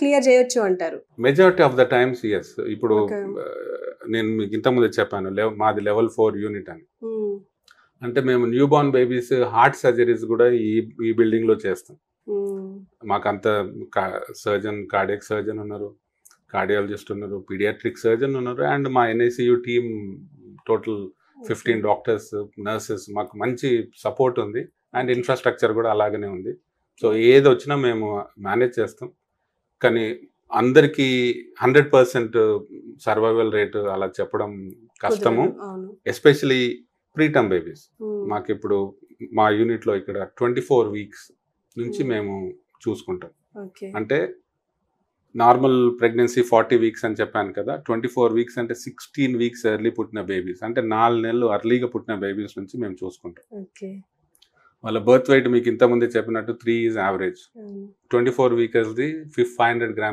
Clear చేయొచ్చు అంటారు. Majority of the times yes. ఇప్పుడు Okay. నేను మీకు ఇంతకుముందు చెప్పాను మాది లెవెల్ 4 యూనిట్ అని. Hmm. అంటే మేము new born babies heart surgeries కూడా ఈ బిల్డింగ్ లో చేస్తాం. Hmm. మాకంత సర్జన్, కార్డియాక్ సర్జన్ ఉన్నారు, కార్డియాలజిస్ట్ ఉన్నారు, పీడియాట్రిక్ సర్జన్ ఉన్నారు, అండ్ మా NICU team total 15 doctors, nurses, మాకు మంచి సపోర్ట్ ఉంది. అండ్ ఇన్ఫ్రాస్ట్రక్చర్ కూడా అలాగనే ఉంది. సో ఏది వచ్చినా మేము మేనేజ్ చేస్తాం. కానీ అందరికీ 100% సర్వైవల్ రేట్ అలా చెప్పడం కష్టము. అవును. Especially preterm babies. Hmm. మాకు ఇప్పుడు మా యూనిట్లో ఇక్కడ 24 వీక్స్ నుంచి మేము చూసుకుంటాం. Okay. అంటే నార్మల్ ప్రెగ్నెన్సీ 40 వీక్స్ అని చెప్పాను కదా, 24 వీక్స్ అంటే 16 వీక్స్ ఎర్లీ పుట్టిన బేబీస్, అంటే 4 నెలలు అర్లీగా పుట్టిన బేబీస్ నుంచి మేము చూసుకుంటాం. Okay. వాళ్ళ బర్త్ వెయిట్ మీకు ఇంతకుముందే చెప్పినట్టు 3 ఈజ్ యావరేజ్. 24 వీకర్స్ది 500 grams